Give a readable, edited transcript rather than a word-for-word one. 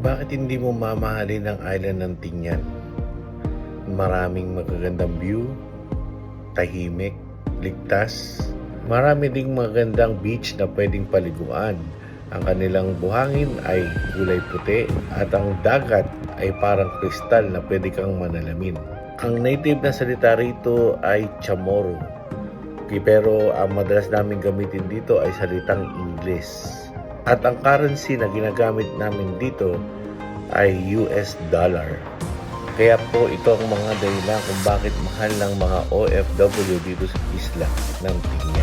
Bakit hindi mo mamahalin ang island ng Tingnan? Maraming magagandang view, tahimik, ligtas. Marami ding magandang beach na pwedeng paliguan. Ang kanilang buhangin ay kulay puti at ang dagat ay parang kristal na pwede kang manalamin. Ang native na salita rito ay Chamorro. Pero ang madalas namin gamitin dito ay salitang Ingles. At ang currency na ginagamit namin dito ay US dollar. Kaya po ito ang mga dahilan kung bakit mahal ng mga OFW dito sa isla ng Tingnan.